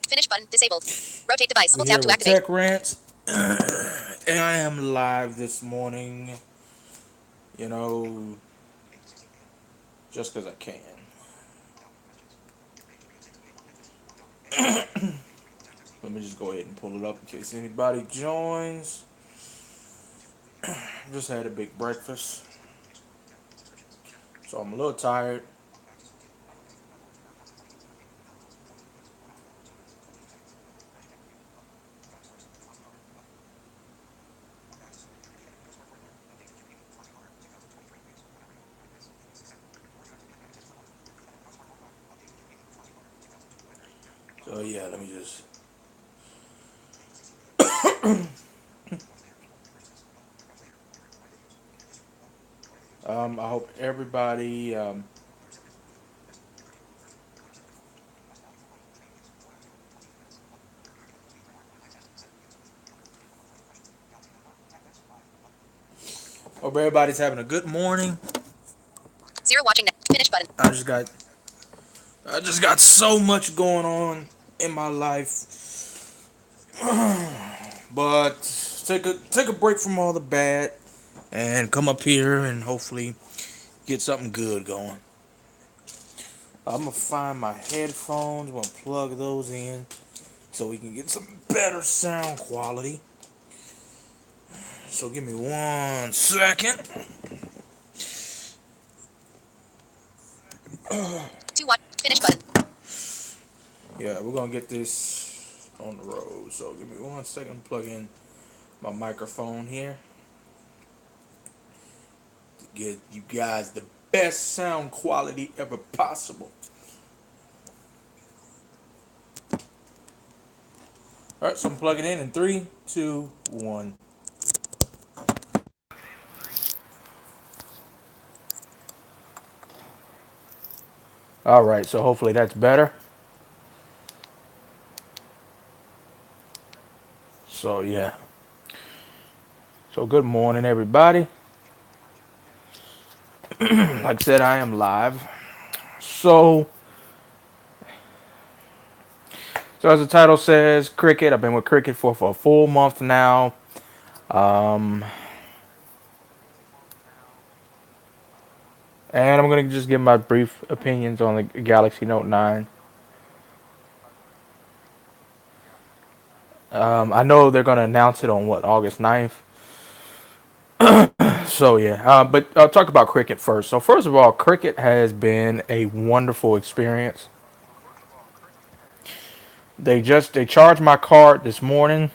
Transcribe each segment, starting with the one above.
Finish button disabled. Rotate device. Hold tab to activate. Tech Rants. And I am live this morning, you know, just because I can. Let me just go ahead and pull it up in case anybody joins. Just had a big breakfast, so I'm a little tired. So yeah, let me just. I hope everybody. Hope everybody's having a good morning. Zero watching now. Finish button. I just got so much going on in my life. But take a break from all the bad and come up here and hopefully get something good going. I'm gonna find my headphones, I'm gonna plug those in so we can get some better sound quality. So give me 1 second. To watch finish button. Yeah, we're gonna get this on the road. So give me 1 second. Plug in my microphone here to get you guys the best sound quality ever possible. All right, so I'm plugging in 3, 2, 1. All right, so hopefully that's better. So yeah. So good morning, everybody. Like I said, I am live. So, so as the title says, cricket. I've been with cricket for a full month now. Um, and I'm gonna just give my brief opinions on the Galaxy Note 9. I know they're gonna announce it on what August 9th. So yeah, but I'll talk about cricket first. So first of all, cricket has been a wonderful experience. They charged my card this morning.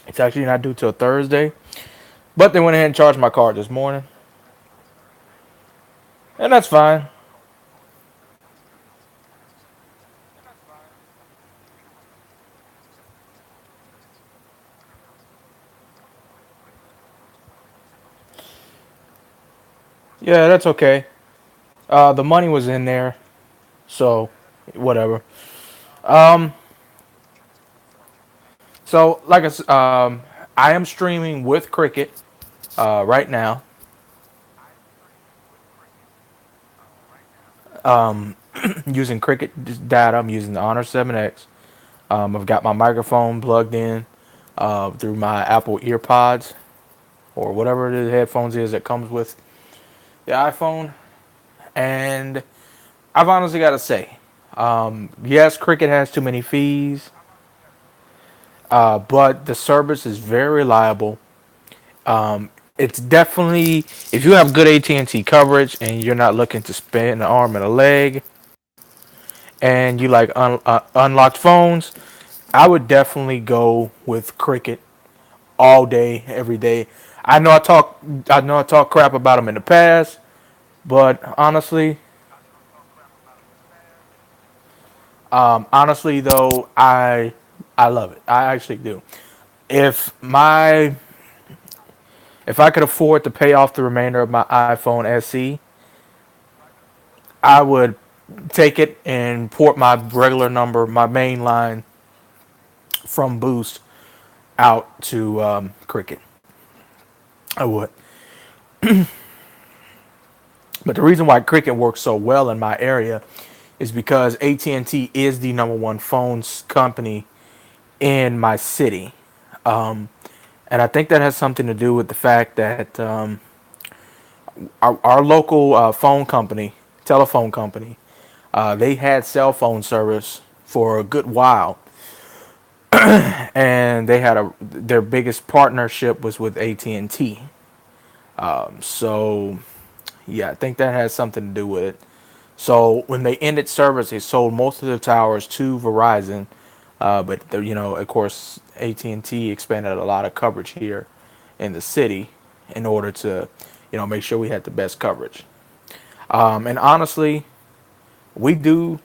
It's actually not due till Thursday, but they went ahead and charged my card this morning, and that's fine. Yeah, that's okay. The money was in there, so whatever. Um, so I am streaming with Cricket right now, using Cricket data. I'm using the Honor 7X. I've got my microphone plugged in through my Apple EarPods or whatever the headphones is that comes with the iPhone. And I've honestly got to say, yes, Cricket has too many fees, but the service is very reliable. It's definitely, if you have good AT&T coverage and you're not looking to spend an arm and a leg, and you like unlocked phones, I would definitely go with Cricket all day, every day. I know I talk crap about them in the past, but honestly though, I love it. I actually do. If my if I could afford to pay off the remainder of my iPhone SE, I would take it and port my regular number, my main line from Boost out to Cricket. I would. But the reason why Cricket works so well in my area is because AT&T is the number one phones company in my city. Um, and I think that has something to do with the fact that our local phone company, telephone company, they had cell phone service for a good while, and they had their biggest partnership was with AT&T. So yeah, I think that has something to do with it. So when they ended service, they sold most of the towers to Verizon, but of course, AT&T expanded a lot of coverage here in the city in order to, make sure we had the best coverage. And honestly, we do.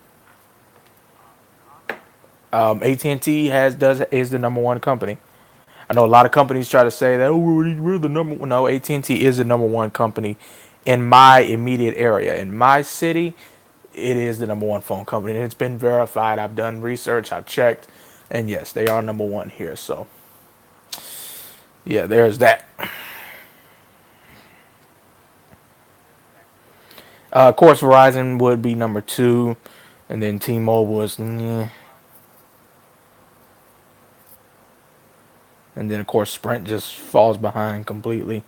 AT&T has does is the number one company. I know a lot of companies try to say that, oh, we're the number one. No, AT&T is the number one company in my immediate area. In my city, it is the number one phone company. And it's been verified. I've done research. I've checked, and yes, they are number one here. So yeah, there's that. Of course, Verizon would be number two, and then T-Mobile is, and then of course Sprint just falls behind completely.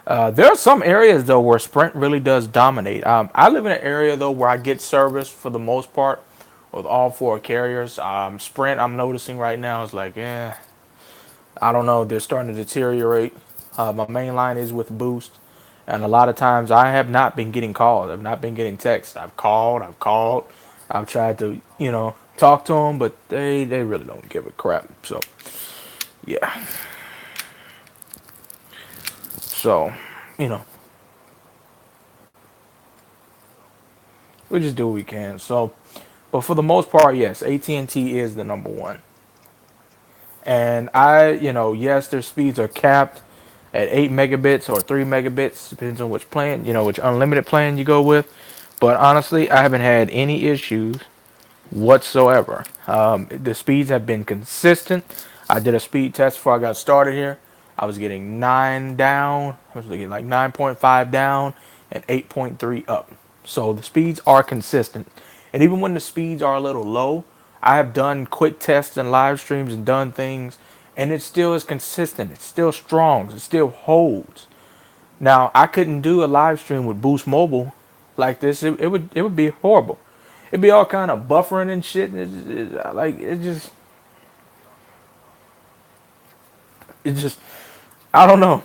There are some areas though where Sprint really does dominate. I live in an area though where I get service for the most part with all four carriers. Sprint, I'm noticing right now is like, I don't know, they're starting to deteriorate. My main line is with Boost, and a lot of times I have not been getting calls. I've not been getting texts. I've called, I've tried to, talk to them, but they really don't give a crap. So yeah, so you know, we just do what we can. So, but for the most part, yes, AT&T is the number one. And yes, their speeds are capped at 8 megabits or 3 megabits, depends on which plan, which unlimited plan you go with. But honestly, I haven't had any issues whatsoever. The speeds have been consistent. I did a speed test before I got started here. I was getting 9 down, I was getting like 9.5 down and 8.3 up. So the speeds are consistent. And even when the speeds are a little low, I have done quick tests and live streams and done things, and it still is consistent. It's still strong. It still holds. Now I couldn't do a live stream with Boost Mobile like this. It would be horrible. It'd be all kind of buffering and shit. It just I don't know.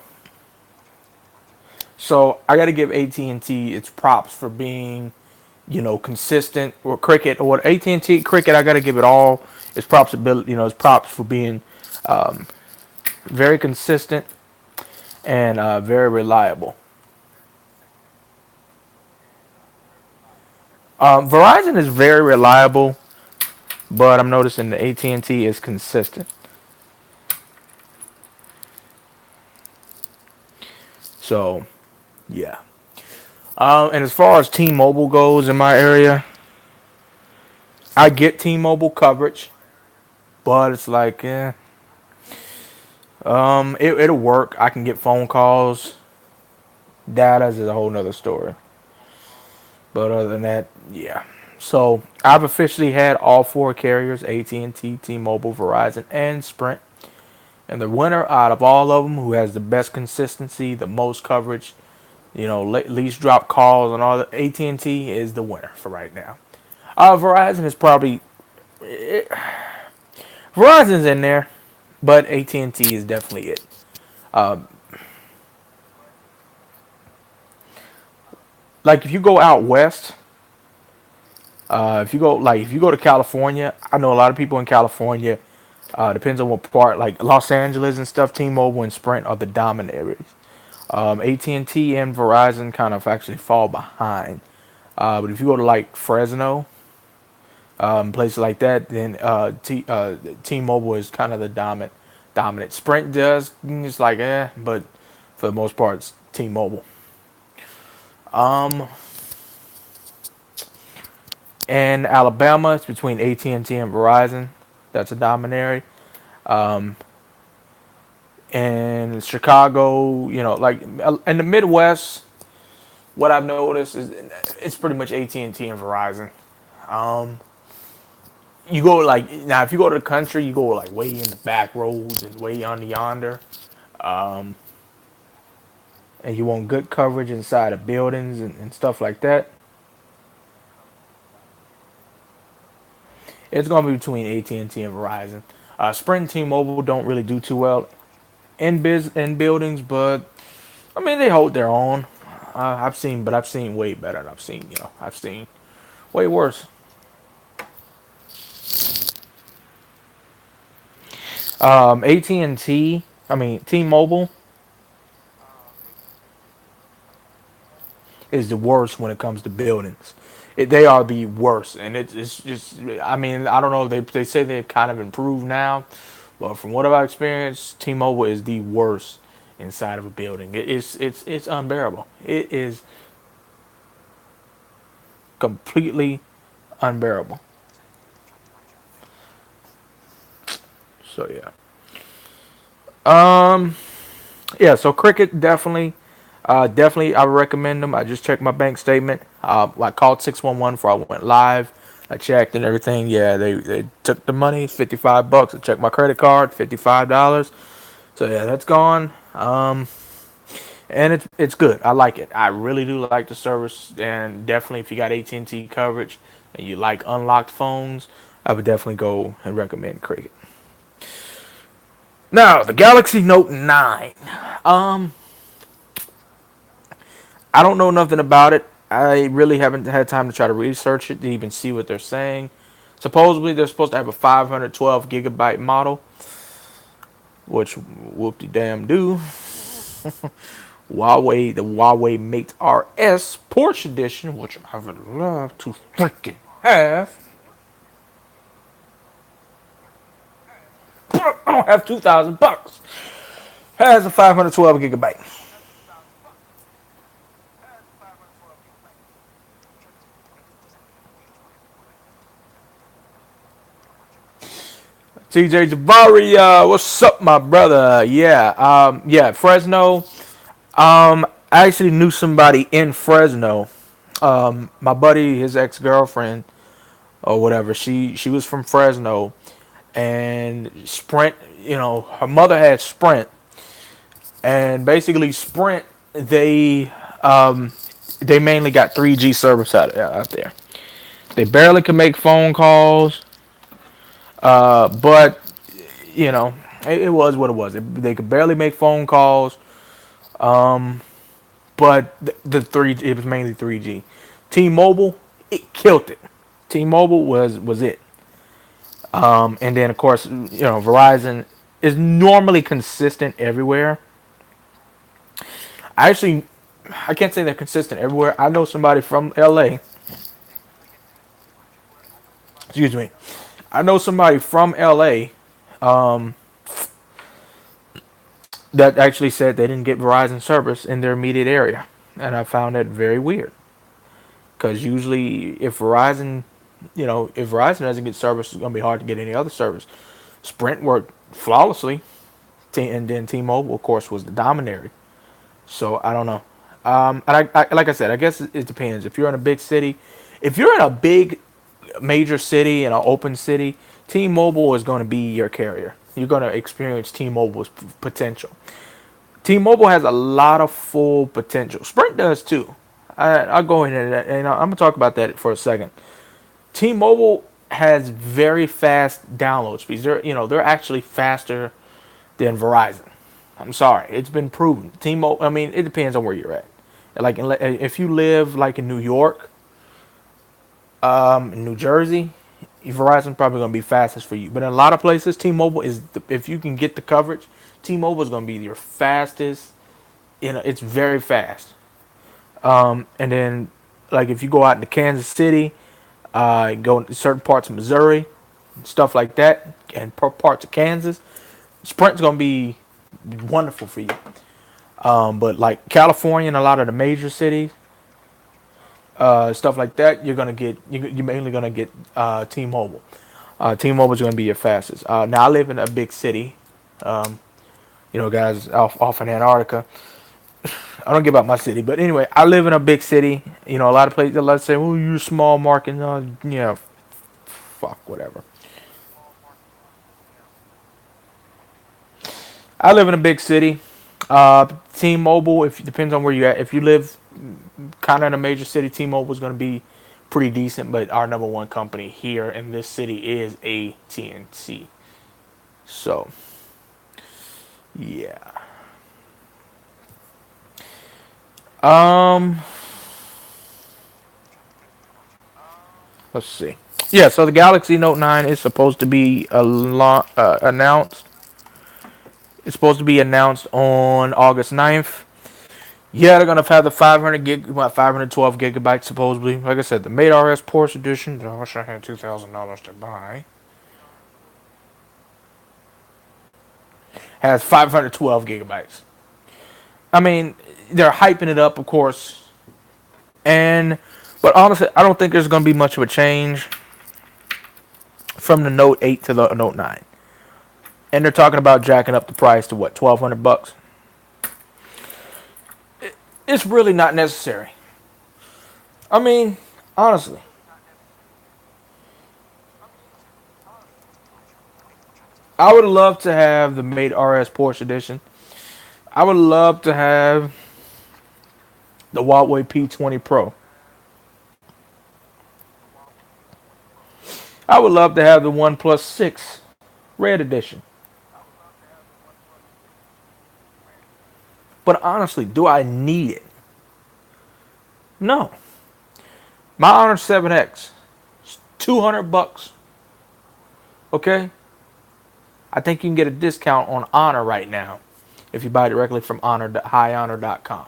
So I got to give AT&T its props for being consistent, or Cricket, or what AT&T Cricket. I got to give it all its props ability. Its props for being very consistent and very reliable. Verizon is very reliable, but I'm noticing the AT&T is consistent. So yeah. And as far as T-Mobile goes in my area, I get T-Mobile coverage, but it's like, it'll work. I can get phone calls. Data is a whole nother story. But other than that, yeah. So I've officially had all four carriers: AT&T, T-Mobile, Verizon, and Sprint. And the winner out of all of them, who has the best consistency, the most coverage, least drop calls, and all the AT&T is the winner for right now. Verizon is probably Verizon's in there, but AT&T is definitely it. Um, like if you go out west, if you go to California, I know a lot of people in California. Depends on what part, like Los Angeles and stuff. T-Mobile and Sprint are the dominant areas. AT&T and T and Verizon kind of actually fall behind. But if you go to like Fresno, places like that, then T-Mobile is kind of the dominant. Sprint does it's like but for the most part, it's T-Mobile. Um, and Alabama, it's between AT&T and Verizon. That's a dominant. Um, and Chicago, like in the Midwest, what I've noticed is it's pretty much AT&T and Verizon. Um, you go like now if you go to the country, you go like way in the back roads and way on yonder, and you want good coverage inside of buildings and stuff like that. It's gonna be between AT&T and Verizon. Sprint and T-Mobile don't really do too well in buildings, but I mean they hold their own. I've seen way better. And I've seen way worse. AT&T, I mean T-Mobile is the worst when it comes to buildings. They are the worst, and it's just. I mean, I don't know. They say they've kind of improved now, but from what I've experienced, T-Mobile is the worst inside of a building. It's unbearable. It is completely unbearable. So yeah. Um. Yeah. So Cricket definitely. Definitely, I recommend them. I just checked my bank statement. I called 611 before I went live. I checked and everything. Yeah, they took the money, $55. I checked my credit card, $55. So yeah, that's gone. And it's good. I like it. I really do like the service. And definitely, if you got AT&T coverage and you like unlocked phones, I would definitely go and recommend Cricket. Now, the Galaxy Note 9. Um, I don't know nothing about it. I really haven't had time to try to research it to even see what they're saying. Supposedly, they're supposed to have a 512 gigabyte model, which whoop de damn do. The Huawei Mate RS Porsche Edition, which I would love to freaking have. I don't have $2,000. Has a 512 gigabyte. TJ Javari, what's up, my brother? Yeah, Fresno. I actually knew somebody in Fresno. My buddy, his ex girlfriend or whatever, she was from Fresno, and Sprint. Her mother had Sprint, and basically Sprint um they mainly got 3G service out there. They barely can make phone calls, but you know it was what it was. They could barely make phone calls. But the three it was mainly 3G. T-Mobile, it killed it. T-Mobile was it. And then of course Verizon is normally consistent everywhere. I actually I can't say they're consistent everywhere. I know somebody from LA. Excuse me. I know somebody from LA that actually said they didn't get Verizon service in their immediate area, and I found that very weird. Because usually, if Verizon doesn't get service, it's gonna be hard to get any other service. Sprint worked flawlessly, and then T-Mobile, of course, was the dominatory. So I don't know. And like I said, I guess it depends. If you're in a big city, if you're in a big major city in an open city, T-Mobile is going to be your carrier. You're going to experience T-Mobile's potential. T-Mobile has a lot of full potential. Sprint does too. I'll go into that, and I'm gonna talk about that for a second. T-Mobile has very fast download speeds. They're actually faster than Verizon. I'm sorry, it's been proven. T-Mobile. I mean, it depends on where you're at. Like if you live like in New York, in New Jersey, Verizon probably gonna be fastest for you. But in a lot of places, T-Mobile if you can get the coverage, T-Mobile is gonna be your fastest. It's very fast. And then, like if you go out into Kansas City, go into certain parts of Missouri, stuff like that, and parts of Kansas, Sprint's gonna be wonderful for you. But like California and a lot of the major cities, stuff like that, you're mainly gonna get T-Mobile. T-Mobile is gonna be your fastest. Now I live in a big city, guys, off in Antarctica. I don't give about my city, but anyway, I live in a big city. You know, a lot of places. Let's say, "Oh, you're a small market." No, yeah, fuck, whatever. I live in a big city. T-Mobile, if it depends on where you at. If you live kind of in a major city, T-Mobile is going to be pretty decent. But our number one company here in this city is AT&T. So yeah. Um, let's see. Yeah, so the Galaxy Note 9 is supposed to be announced. It's supposed to be announced on August 9th. Yeah, they're gonna have the 512 gigabytes supposedly. Like I said, the Mate RS Porsche Edition. I wish I had $2,000 to buy. Has 512 gigabytes. I mean, they're hyping it up, of course, and but honestly, I don't think there's gonna be much of a change from the Note 8 to the Note 9. And they're talking about jacking up the price to what, 1,200 bucks? It's really not necessary. I mean, honestly, I would love to have the Mate RS Porsche Edition. I would love to have the Huawei P20 Pro. I would love to have the OnePlus 6 Red Edition. But honestly, do I need it? No. My Honor 7X, 200 bucks. Okay? I think you can get a discount on Honor right now if you buy directly from highhonor.com.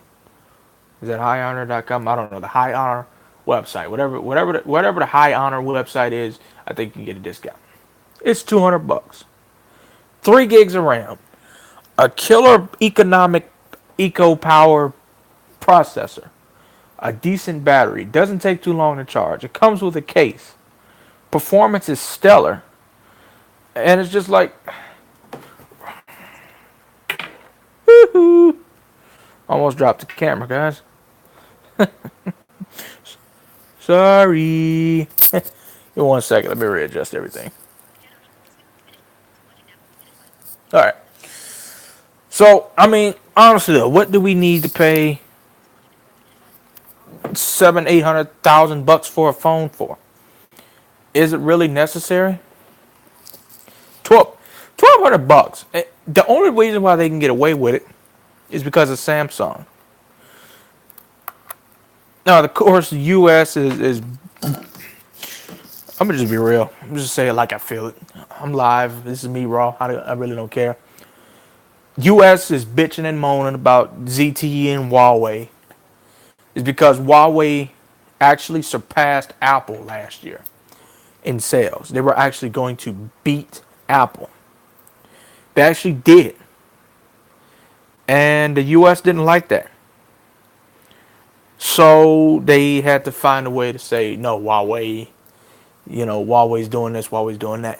Is that highhonor.com? I don't know. The High Honor website. Whatever the High Honor website is, I think you can get a discount. It's 200 bucks. 3 gigs of RAM. A killer economic eco power processor. A decent battery. Doesn't take too long to charge. It comes with a case. Performance is stellar. And it's just like, woohoo. Almost dropped the camera, guys. Sorry. Give me 1 second. Let me readjust everything. All right. So, I mean, honestly, though, what do we need to pay 800,000 bucks for a phone for? Is it really necessary? 1,200 bucks. The only reason why they can get away with it is because of Samsung. Now, of course, the U.S. is. I'm gonna just be real. I'm just say it like I feel it. I'm live. This is me raw. I really don't care. U.S. is bitching and moaning about ZTE and Huawei. Is because Huawei actually surpassed Apple last year in sales. They were actually going to beat Apple. They actually did. And the US didn't like that. So they had to find a way to say, no, Huawei, Huawei's doing this, Huawei's doing that.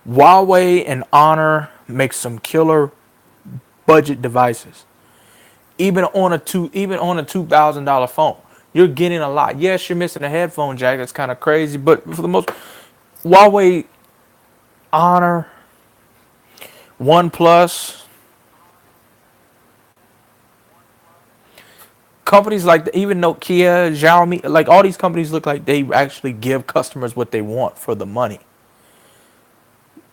Huawei and Honor make some killer budget devices. Even on a $2,000 phone. You're getting a lot. Yes, you're missing a headphone jack. That's kind of crazy. But for the most, Huawei, Honor, OnePlus, companies like even Nokia, Xiaomi, like all these companies look like they actually give customers what they want for the money.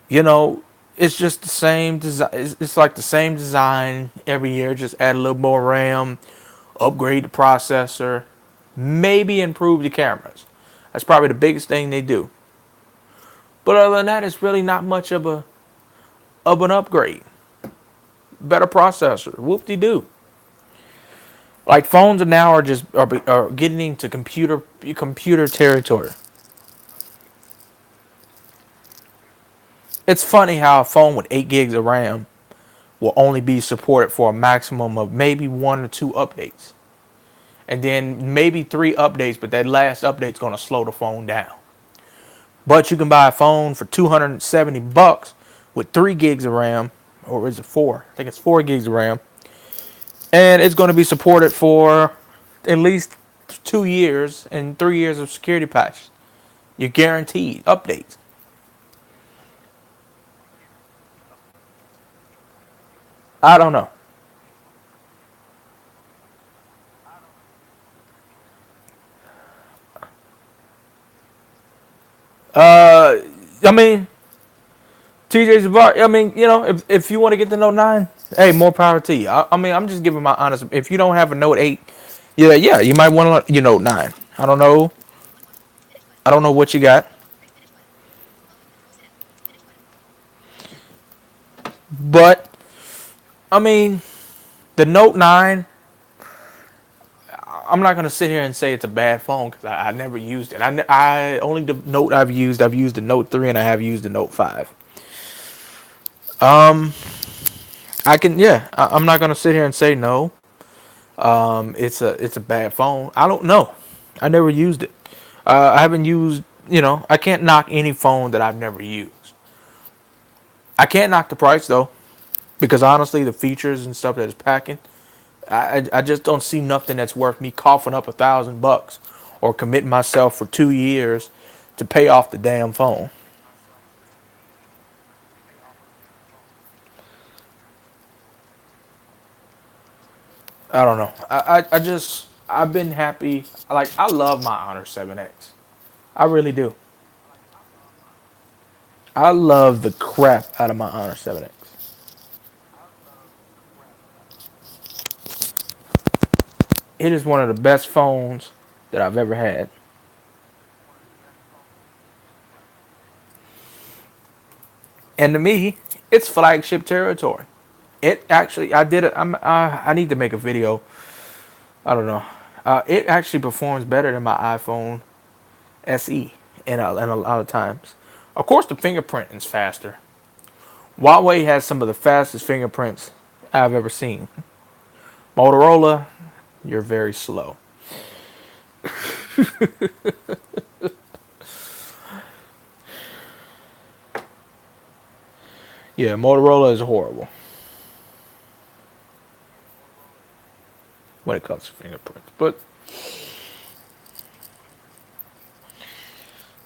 You know, it's just the same design. It's like the same design every year. Just add a little more RAM, upgrade the processor, maybe improve the cameras. That's probably the biggest thing they do. But other than that, it's really not much of an upgrade. Better processor, whoop de doo. Like phones now are getting into computer territory. It's funny how a phone with 8 gigs of RAM will only be supported for a maximum of maybe 1 or 2 updates. And then maybe 3 updates, but that last update's going to slow the phone down. But you can buy a phone for 270 bucks with 3 gigs of RAM, or is it 4? I think it's 4 gigs of RAM. and it's going to be supported for at least 2 years and 3 years of security patches. You're guaranteed updates. I don't know. Uh, I mean, TJ Zavar. I mean, if you want to get the Note 9, hey, more power to you. I mean, I'm just giving my honest. If you don't have a Note 8, yeah, you might want to your Note 9. I don't know. I don't know what you got, but I mean, the Note 9. I'm not gonna sit here and say it's a bad phone because I never used it. I only the Note I've used the Note 3 and I have used the Note 5. Um, I can yeah. I'm not gonna sit here and say no. It's a bad phone. I don't know. I never used it. I haven't used. I can't knock any phone that I've never used. I can't knock the price though, because honestly, the features and stuff that it's packing, I just don't see nothing that's worth me coughing up $1,000 or committing myself for 2 years to pay off the damn phone. I don't know. I just I've been happy. Like I love my Honor 7X. I really do. I love the crap out of my Honor 7X. It is one of the best phones that I've ever had. And to me, it's flagship territory. It actually, I did it. I need to make a video. I don't know. It actually performs better than my iPhone SE in a lot of times. Of course, the fingerprint is faster. Huawei has some of the fastest fingerprints I've ever seen. Motorola, you're very slow. Yeah, Motorola is horrible when it comes to fingerprints. But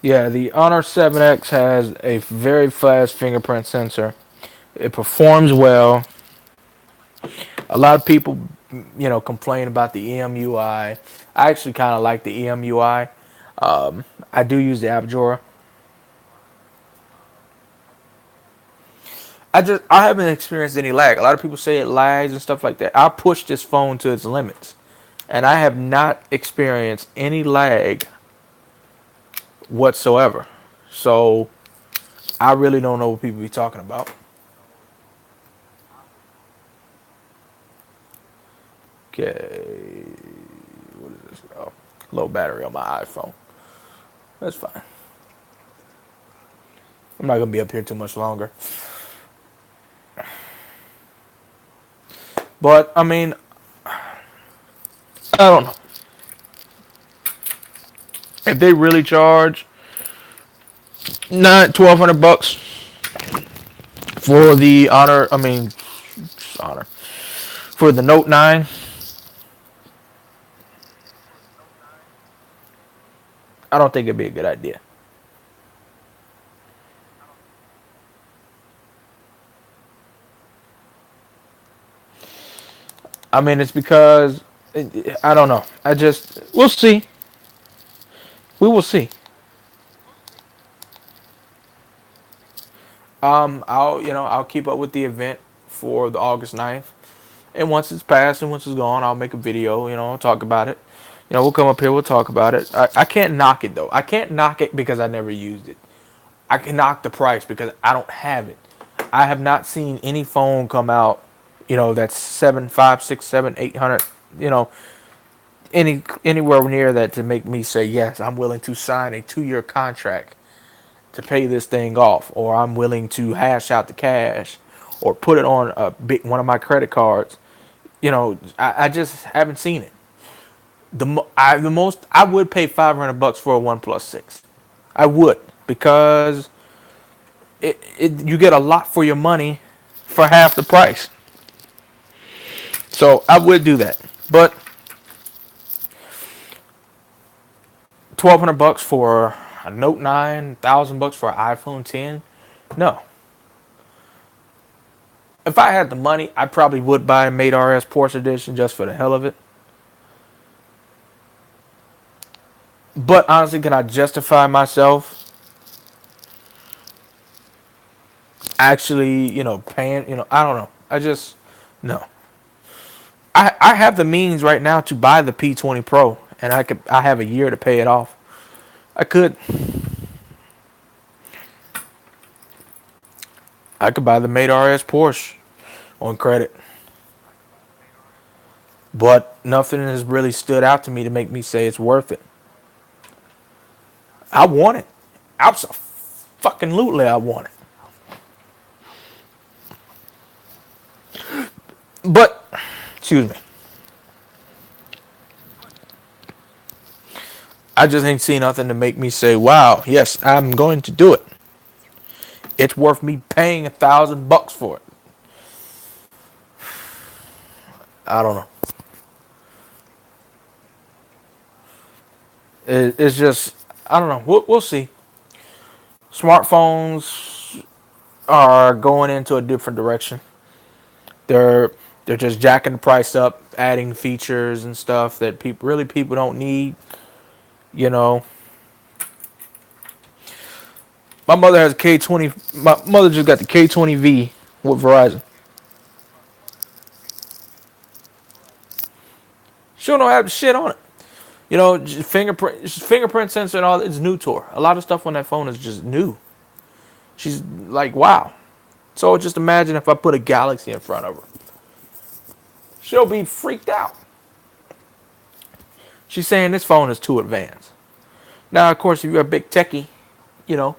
yeah, the Honor 7X has a very fast fingerprint sensor. It performs well. A lot of people, complain about the EMUI. I actually kind of like the EMUI. I do use the Apjora. I haven't experienced any lag. A lot of people say it lags and stuff like that. I push this phone to its limits, and I have not experienced any lag whatsoever. So I really don't know what people be talking about. Okay, what is this? Oh, low battery on my iPhone. That's fine. I'm not gonna be up here too much longer. But I mean, I don't know if they really charge not $1,200 for the Honor. I mean, Honor for the Note 9. I don't think it'd be a good idea. I mean, it's because I don't know. I just we'll see. We will see. I'll keep up with the event for the August 9th. And once it's passed and once it's gone, I'll make a video, talk about it. We'll come up here, we'll talk about it. I can't knock it though. I can't knock it because I never used it. I can knock the price because I don't have it. I have not seen any phone come out, that's 7, 5, 6, 7, 800, you know, anywhere near that to make me say yes, I'm willing to sign a 2-year contract to pay this thing off, or I'm willing to hash out the cash, or put it on one of my credit cards. I just haven't seen it. The most I would pay $500 for a OnePlus 6. I would, because you get a lot for your money for half the price. So I would do that. But $1,200 for a Note 9, 1,000 bucks for an iPhone 10. No. If I had the money, I probably would buy a Mate RS Porsche Edition just for the hell of it. But honestly, can I justify myself actually, paying? I don't know. I just no. I have the means right now to buy the P20 Pro, and I have a year to pay it off. I could buy the Mate RS Porsche on credit, but nothing has really stood out to me to make me say it's worth it. I want it. Absolutely, I want it. But excuse me, I just ain't seen nothing to make me say, "Wow, yes, I'm going to do it." It's worth me paying $1,000 for it. I don't know. It's just I don't know. We'll see. Smartphones are going into a different direction. They're they're just jacking the price up, adding features and stuff that people don't need. You know, my mother has a K20. My mother just got the K20V with Verizon. She don't have shit on it. Fingerprint sensor and all. It's new to her. A lot of stuff on that phone is just new. She's like, wow. So just imagine if I put a Galaxy in front of her. She'll be freaked out. She's saying this phone is too advanced. Now, of course, if you're a big techie, you know,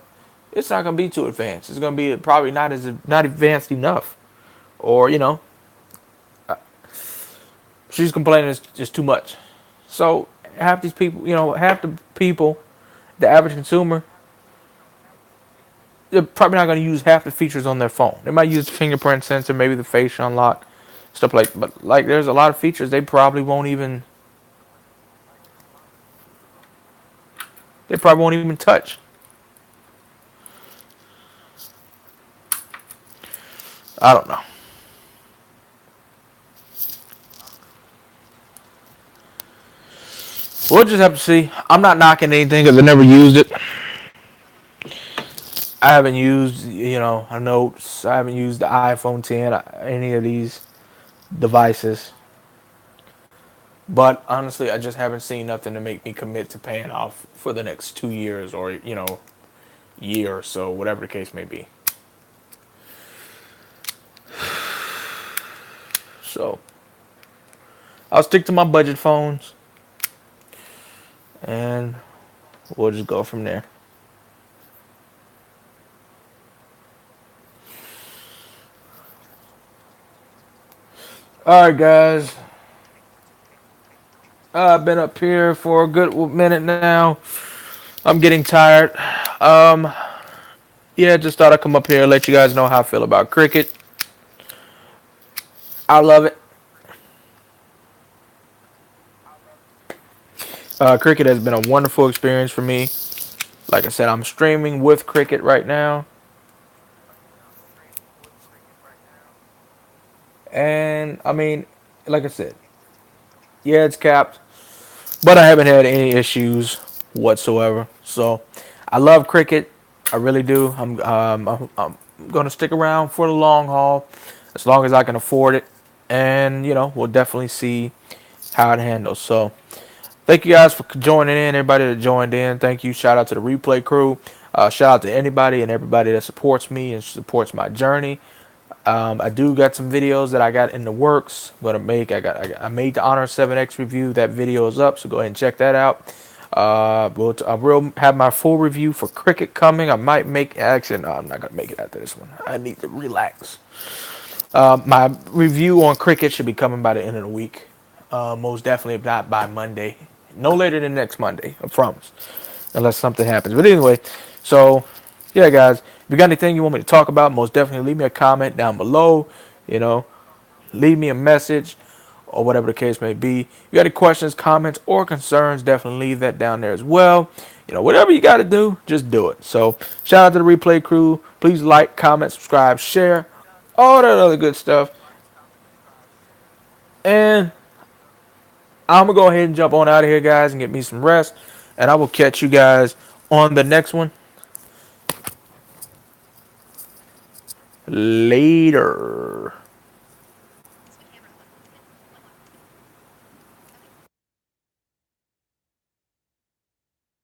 it's not gonna be too advanced. It's gonna be probably not advanced enough, or she's complaining it's just too much. So half these people, half the people, the average consumer, they're probably not gonna use half the features on their phone. They might use the fingerprint sensor, maybe the face unlock, stuff like. But like, there's a lot of features they probably won't even. They probably won't even touch. I don't know. We'll just have to see. I'm not knocking anything because I never used it. I haven't used, a Notes. I haven't used the iPhone 10, any of these devices. But honestly, I just haven't seen nothing to make me commit to paying off for the next 2 years or, year or so, whatever the case may be. So I'll stick to my budget phones and we'll just go from there. All right, guys. I've been up here for a good minute now. I'm getting tired. Um, yeah, just thought I'd come up here and let you guys know how I feel about cricket. I love it. Cricket has been a wonderful experience for me. Like I said, I'm streaming with cricket right now. And I mean, like I said, yeah, it's capped, but I haven't had any issues whatsoever. So I love cricket. I really do. I'm going to stick around for the long haul as long as I can afford it. And, we'll definitely see how it handles. So thank you guys for joining in. Everybody that joined in, thank you. Shout out to the replay crew. Shout out to anybody and everybody that supports me and supports my journey. I do got some videos that I got in the works. I'm gonna make. I made the Honor 7X review. That video is up, so go ahead and check that out. I will have my full review for Cricket coming. I might make. Actually, no, I'm not gonna make it after this one. I need to relax. My review on Cricket should be coming by the end of the week. Most definitely, if not by Monday, no later than next Monday. I promise, unless something happens. But anyway, so yeah, guys, if you got anything you want me to talk about, most definitely leave me a comment down below. You know, leave me a message. or whatever the case may be. If you got any questions, comments, or concerns, definitely leave that down there as well. Whatever you got to do, just do it. So, shout out to the replay crew. Please like, comment, subscribe, share, all that other good stuff. And I'm going to go ahead and jump on out of here, guys, and get me some rest. And I will catch you guys on the next one. Later.